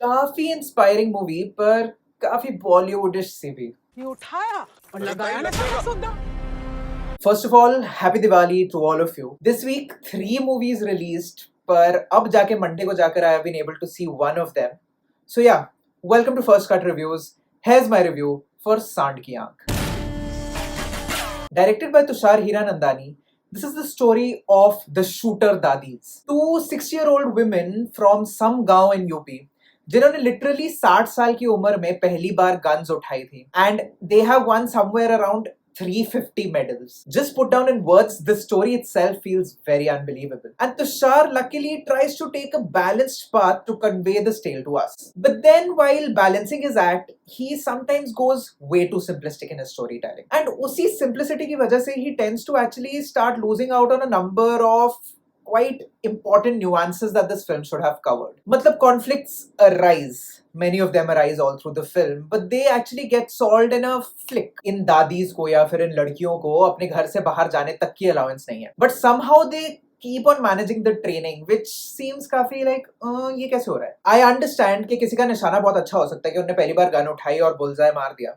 काफी inspiring movie पर काफी बॉलीवुडिश सी भी. ये उठाया और लगाया ना सारा सौदा. First of all, happy Diwali to all of you. This week, 3 movies released, पर अब जाके मंडे को जाकर I have been able to see one of them. So yeah, welcome to First Cut Reviews. Here's my review for Saand Ki Aankh. Directed by Tushar Hiranandani, this is the story of the shooter dadis. Two 6-year-old women from some गांव in UP जिन्होंने literally 60 साल की उम्र में पहली बार guns उठाई थी and they have one somewhere around 350 medals. Just put down in words, the story itself feels very unbelievable. And Tushar luckily tries to take a balanced path to convey this tale to us. But then while balancing his act, he sometimes goes way too simplistic in his storytelling. And usi simplicity की वजह से he tends to actually start losing out on a number of quite important nuances that this film should have covered. Matlab conflicts arise. Many of them arise all through the film, but they actually get solved in a flick. In दादीज को या फिर इन लड़कियों को अपने घर से बाहर जाने तक की अलाउंस नहीं है. But somehow they keep on managing the training, which seems काफी like ये कैसे हो रहा है? I understand कि किसी का निशाना बहुत अच्छा हो सकता है कि उन्होंने पहली बार गन उठाई और बुलजाय मार दिया.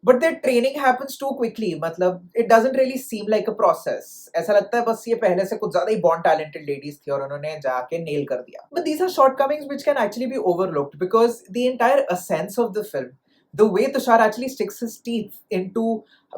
But their training happens too quickly. मतलब it doesn't really seem like a process. ऐसा लगता है बस ये पहले से कुछ ज़्यादा ही born talented ladies थी और उन्होंने जाके nail कर दिया. But these are shortcomings which can actually be overlooked because the entire essence of the film, the way Tushar actually sticks his teeth into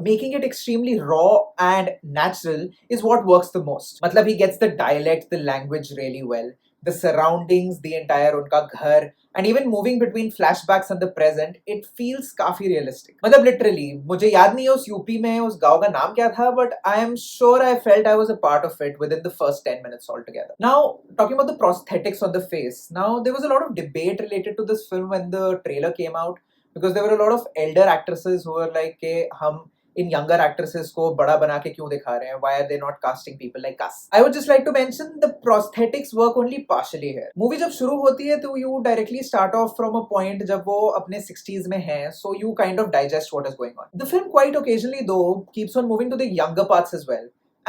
making it extremely raw and natural is what works the most. मतलब he gets the dialect, the language really well. The surroundings, the entire उनका घर, and even moving between flashbacks and the present, it feels काफी realistic. मतलब literally, मुझे याद नहीं है उस यूपी में उस गांव का नाम क्या था, but I am sure I felt I was a part of it within the first 10 minutes altogether. Now, talking about the prosthetics on the face, now there was a lot of debate related to this film when the trailer came out because there were a lot of elder actresses who were like कि हम इन younger actresses को बड़ा बना के क्यों दिखा रहे हैं? Why are they not casting people like us? I would just like to mention the prosthetics work only partially here. Movie जब शुरू होती है तो you directly start off from a point जब वो अपने 60s में हैं, so you kind of digest what is going on. The film quite occasionally though keeps on moving to the younger parts as well.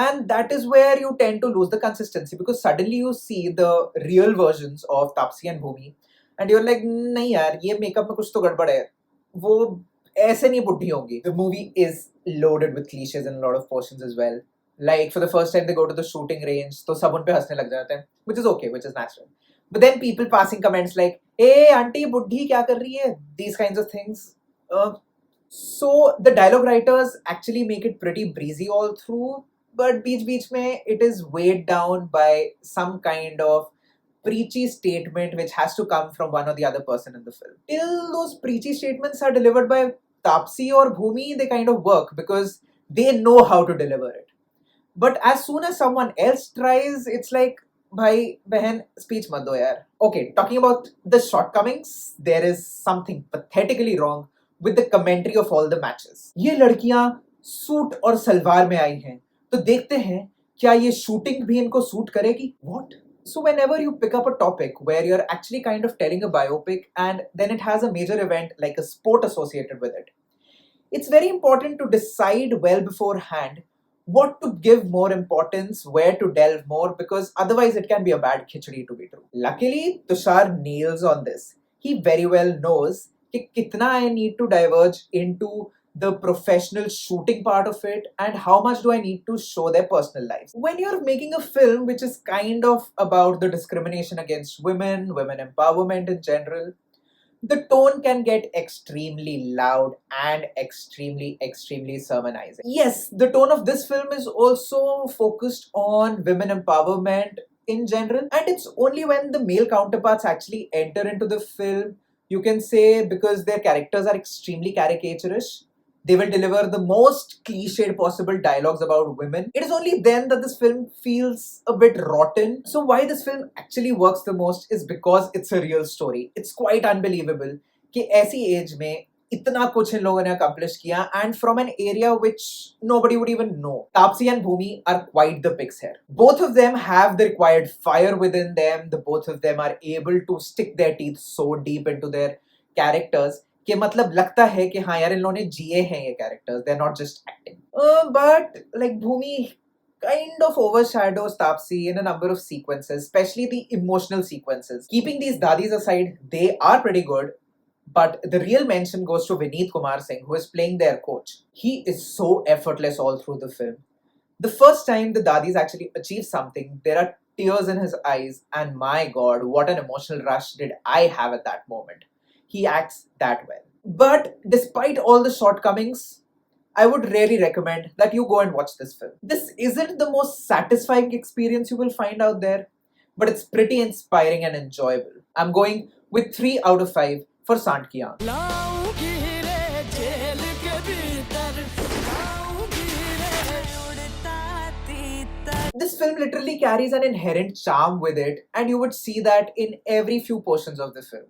And that is where you tend to lose the consistency because suddenly you see the real versions of Taapsee and Bhumi and you're like नहीं यार ये makeup में कुछ तो गड़बड़ है वो ऐसे नहीं बुढ़ी होंगी. The movie is loaded with cliches in a lot of portions as well. Like for the first time they go to the shooting range, तो सब उन पे हंसने लग जाते हैं, which is okay, which is natural. But then people passing comments like, "Hey, auntie, बुढ़ी क्या कर रही है?" These kinds of things. So the dialogue writers actually make it pretty breezy all through, but बीच-बीच में it is weighed down by some kind of preachy statement which has to come from one or the other person in the film. Till those preachy statements are delivered by Taapsee or Bhumi, they kind of work because they know how to deliver it. But as soon as someone else tries, it's like, bhai, behan, speech mat do yaar. Okay, talking about the shortcomings, there is something pathetically wrong with the commentary of all the matches. ये लड़कियां suit और सलवार में आई हैं, तो देखते हैं क्या ये शूटिंग भी इनको सूट करेगी? What? So whenever you pick up a topic where you're actually kind of telling a biopic and then it has a major event like a sport associated with it, it's very important to decide well beforehand what to give more importance, where to delve more, because otherwise it can be a bad khichdi to be true. Luckily, Tushar nails on this. He very well knows कि कितना I need to diverge into the professional shooting part of it and how much do I need to show their personal lives. When you're making a film which is kind of about the discrimination against women, women empowerment in general, the tone can get extremely loud and extremely sermonizing. Yes, the tone of this film is also focused on women empowerment in general, and it's only when the male counterparts actually enter into the film, you can say, because their characters are extremely caricaturish, they will deliver the most cliched possible dialogues about women. It is only then that this film feels a bit rotten. So why this film actually works the most is because it's a real story. It's quite unbelievable कि ऐसी as में इतना कुछ इन लोगों ने accomplish किया and from an area which nobody would even know. Taapsee and Bhumi are quite the picks here. Both of them have the required fire within them. The both of them are able to stick their teeth so deep into their characters कि मतलब लगता है कि हाँ यार इन लोगों ने जिए हैं ये characters, they are not just acting. But like Bhumi kind of overshadows Taapsee in a number of sequences, especially the emotional sequences. Keeping these dadis aside, they are pretty good, but the real mention goes to Vineet Kumar Singh, who is playing their coach. He is so effortless all through the film. The first time the dadis actually achieve something, there are tears in his eyes, and my god, what an emotional rush did I have at that moment. He acts that well. But despite all the shortcomings, I would really recommend that you go and watch this film. This isn't the most satisfying experience you will find out there, but it's pretty inspiring and enjoyable. I'm going with 3 out of 5 for Saand Ki Aankh. लाऊंगी रे jail के भीतर, लाऊंगी रे उड़ता तीतर. This film literally carries an inherent charm with it, and you would see that in every few portions of the film.